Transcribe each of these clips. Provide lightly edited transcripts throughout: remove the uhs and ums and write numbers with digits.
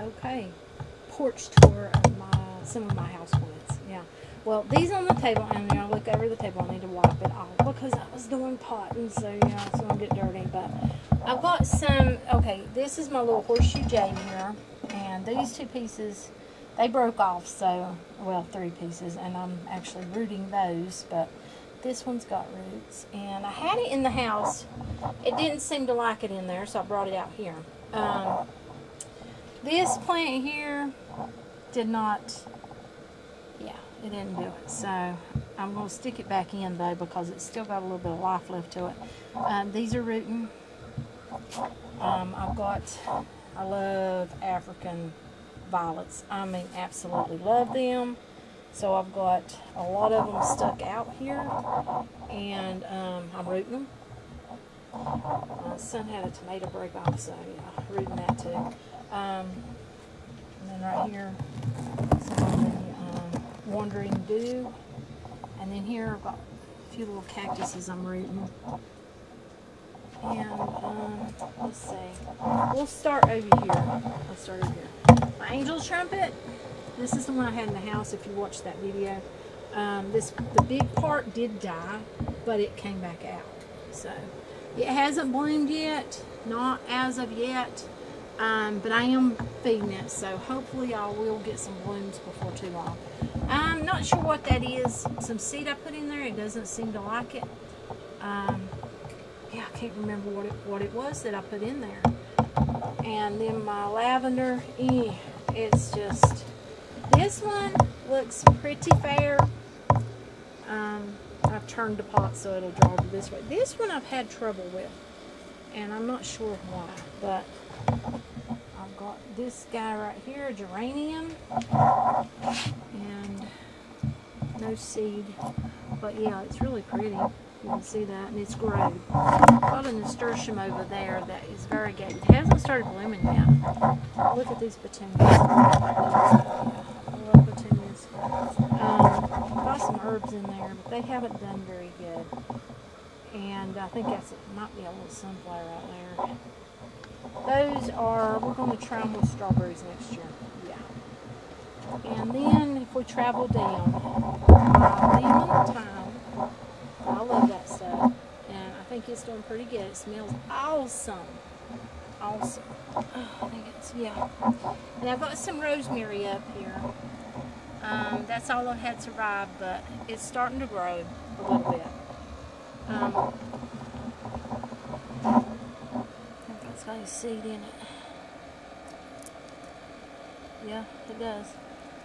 Okay, porch tour of some of my houseplants. Yeah. Well, these on the table, and I look over the table. I need to wipe it off because I was doing potting, so it's gonna get dirty. But I've got some. Okay, this is my little horseshoe jade here, and these two pieces, they broke off. So, well, three pieces, and I'm actually rooting those, but. This one's got roots, and I had it in the house. It didn't seem to like it in there, so I brought it out here. This plant here did not, yeah, it didn't do it. So I'm going to stick it back in, though, because it's still got a little bit of life left to it. These are rooting. I love African violets. I mean, absolutely love them. So I've got a lot of them stuck out here, and I'm rooting them. My son had a tomato break off, so yeah, rooting that too. And then right here, some of the wandering dew. And then here I've got a few little cactuses I'm rooting. And let's see. We'll start over here. Let's start over here. My angel trumpet. This is the one I had in the house if you watched that video. The big part did die, but it came back out. So it hasn't bloomed yet, not as of yet, but I am feeding it. So hopefully I will get some blooms before too long. I'm not sure what that is. Some seed I put in there. It doesn't seem to like it. Yeah, I can't remember what it was that I put in there. And then my lavender, it's just... This one looks pretty fair. I've turned the pot so it'll draw this way. This one I've had trouble with, and I'm not sure why, but I've got this guy right here, a geranium, and no seed, but yeah, it's really pretty. You can see that, and it's grown. I've got a nasturtium over there that is variegated. It hasn't started blooming yet. Look at these petunias. I love petunias. Got some herbs in there, but they haven't done very good. And I think it might be a little sunflower out there. Those are, we're going to try them with strawberries next year. Yeah. And then if we travel down, lemon thyme. I love that stuff, and I think it's doing pretty good. It smells awesome. Awesome. Oh, I think it's, yeah. And I've got some rosemary up here. That's all I had survived, but it's starting to grow a little bit. I think it's got a seed in it. Yeah, it does.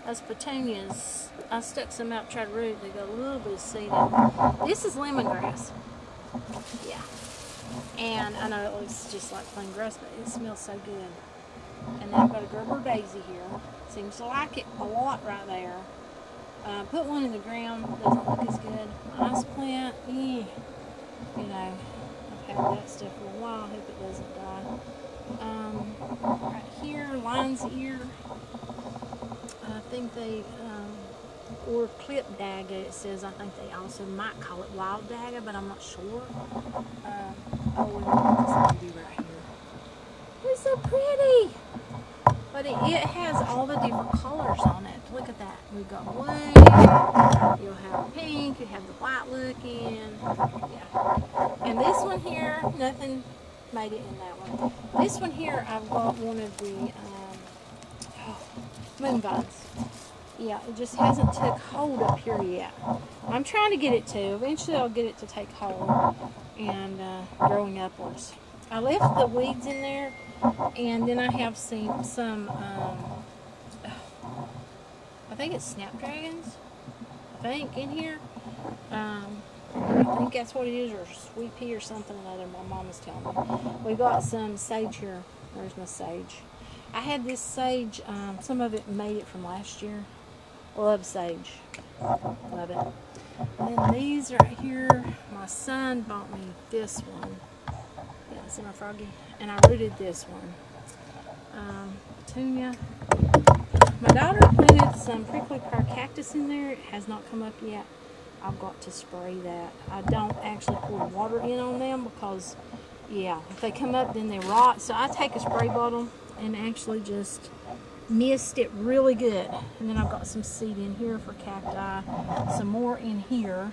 Those petunias, I stuck some out, tried to root. They got a little bit of seed in it. This is lemongrass. Yeah. And I know it looks just like plain grass, but it smells so good. And then I've got a Gerber daisy here. Seems to like it a lot right there. Put one in the ground, doesn't look as good. Ice plant, you know, I've had that stuff for a while. I hope it doesn't die. Right here, lion's ear. I think they, or clip dagger, it says. I think they also might call it wild dagger, but I'm not sure. Oh, and this lady right here. It's so pretty! But it has all the different colors on it. Look at that. We've got blue, you'll have pink, you have the white looking. Yeah. And this one here, nothing made it in that one. This one here, I've got one of the moon vines. Yeah, it just hasn't took hold up here yet. I'm trying to get it to. Eventually I'll get it to take hold and growing upwards. I left the weeds in there, and then I have seen some, I think it's snapdragons, in here. I think that's what it is, or sweet pea or something or other. My mom was telling me. We got some sage here. There's my sage. I had this sage, some of it made it from last year. Love sage. Love it. And then these right here, my son bought me this one. Yeah, see my froggy? And I rooted this one. Petunia. My daughter planted some prickly pear cactus in there. It has not come up yet. I've got to spray that. I don't actually pour water in on them because, yeah, if they come up then they rot. So I take a spray bottle and actually just mist it really good. And then I've got some seed in here for cacti, some more in here.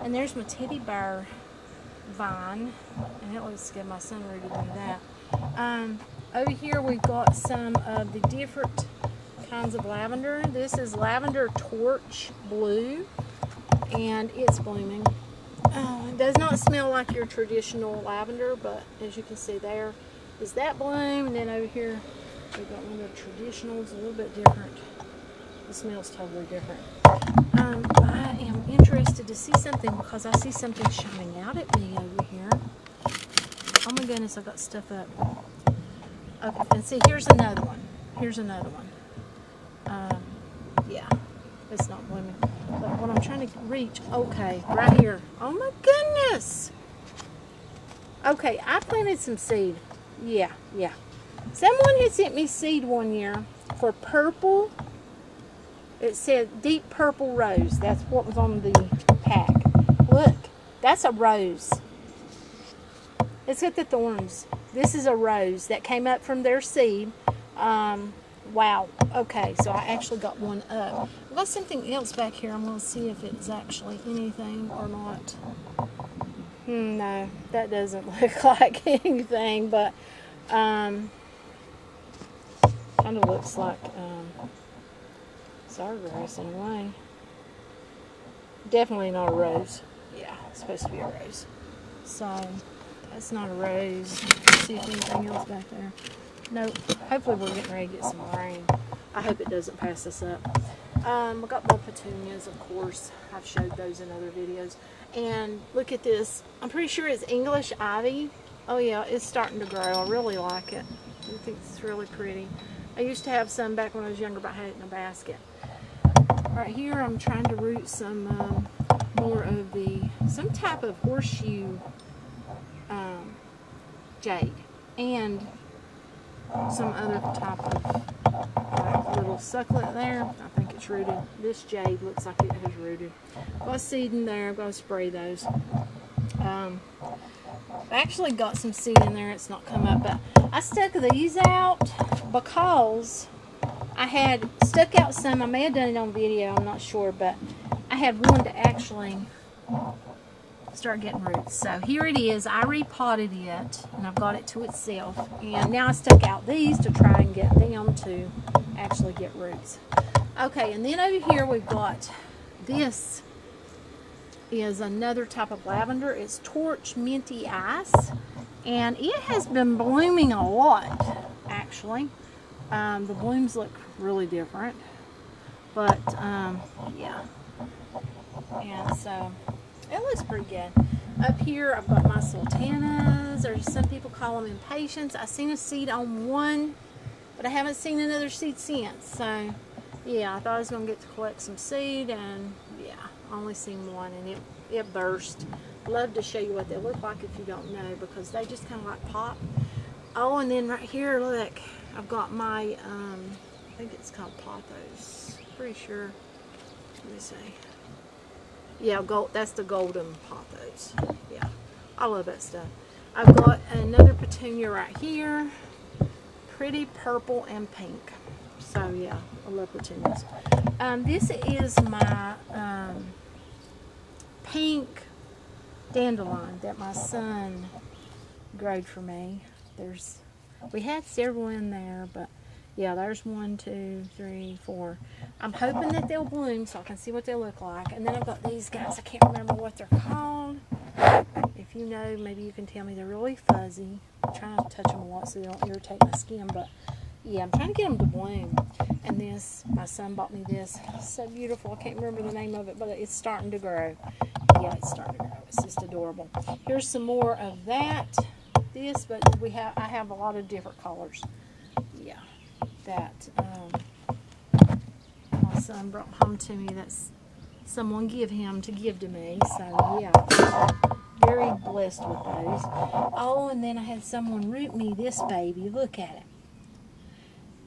And there's my teddy bear vine, and it looks good. My son already did that. Over here we've got some of the different kinds of lavender. This is lavender torch blue, and it's blooming. It does not smell like your traditional lavender, but as you can see, there is that bloom, and then over here we've got one of the traditionals, a little bit different. The smell's totally different. I am interested to see something because I see something shining out at me over here. Oh my goodness, I got stuff up. Okay, and see, here's another one. Here's another one. Yeah, it's not blooming. But what I'm trying to reach, okay, right here. Oh my goodness. Okay, I planted some seed. Yeah. Someone had sent me seed one year for purple. It said deep purple rose. That's what was on the pack. Look, that's a rose. It's got the thorns. This is a rose that came up from their seed. Wow. Okay, so I actually got one up. I've got something else back here. I'm going to see if it's actually anything or not. No, that doesn't look like anything, but kind of looks like sawgrass in a way. Definitely not a rose. Yeah, it's supposed to be a rose. So that's not a rose. Let's see if anything else back there. Nope. Hopefully we're getting ready to get some rain. I hope it doesn't pass us up. I've got more petunias, of course. I've showed those in other videos. And look at this. I'm pretty sure it's English ivy. Oh yeah, it's starting to grow. I really like it. I think it's really pretty. I used to have some back when I was younger, but I had it in a basket. Right here, I'm trying to root some more of some type of horseshoe jade, and some other type of little succulent there. I think it's rooted. This jade looks like it has rooted. I've got seed in there. I'm going to spray those. I actually got some seed in there. It's not come up, but I stuck these out because I had stuck out some. I may have done it on video, I'm not sure, but I had one to actually start getting roots. So here it is. I repotted it, and I've got it to itself. And now I stuck out these to try and get them to actually get roots. Okay, and then over here we've got this is another type of lavender. It's torch minty ice, and it has been blooming a lot, actually. The blooms look really different, but yeah, and so it looks pretty good. Up here I've got my sultanas, or some people call them impatiens. I seen a seed on one, but I haven't seen another seed since. So yeah, I thought I was going to get to collect some seed, and yeah, I only seen one, and it burst. Love to show you what they look like if you don't know, because they just kind of like pop. Oh, and then right here, look, I've got my, I think it's called pothos. Pretty sure. Let me see. Yeah, that's the golden pothos. Yeah, I love that stuff. I've got another petunia right here. Pretty purple and pink. So yeah, I love petunias. This is my pink dandelion that my son growed for me. We had several in there, but yeah, there's 1, 2, 3, 4. I'm hoping that they'll bloom so I can see what they look like. And then I've got these guys. I can't remember what they're called. If you know, maybe you can tell me. They're really fuzzy. I'm trying not to touch them a lot so they don't irritate my skin, but yeah, I'm trying to get them to bloom. And this, my son bought me this. It's so beautiful. I can't remember the name of it, but it's starting to grow. Yeah, it's starting to grow. It's just adorable. Here's some more of that. But I have a lot of different colors. Yeah, that my son brought home to me. That's someone give him to give to me. So yeah, very blessed with those. Oh, and then I had someone root me this baby. Look at it.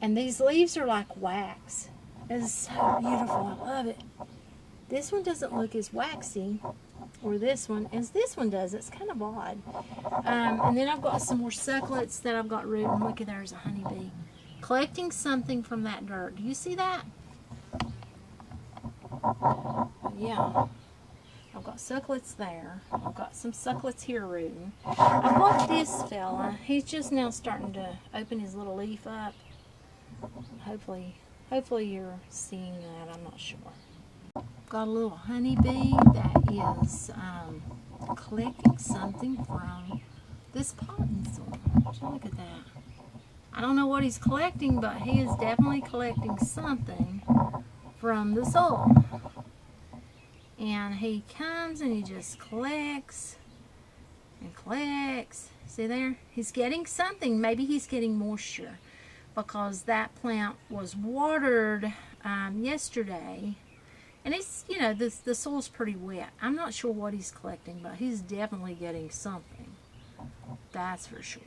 And these leaves are like wax. It is so beautiful. I love it. This one doesn't look as waxy or this one, as this one does. It's kind of odd. And then I've got some more succulents that I've got rooting. Look at, there's a honeybee collecting something from that dirt. Do you see that? Yeah. I've got succulents there. I've got some succulents here rooting. I've got this fella. He's just now starting to open his little leaf up. Hopefully you're seeing that. I'm not sure. Got a little honeybee that is collecting something from this potting soil. Look at that. I don't know what he's collecting, but he is definitely collecting something from the soil. And he comes and he just collects and collects. See there? He's getting something. Maybe he's getting moisture because that plant was watered yesterday. And it's, you know, the soil's pretty wet. I'm not sure what he's collecting, but he's definitely getting something. That's for sure.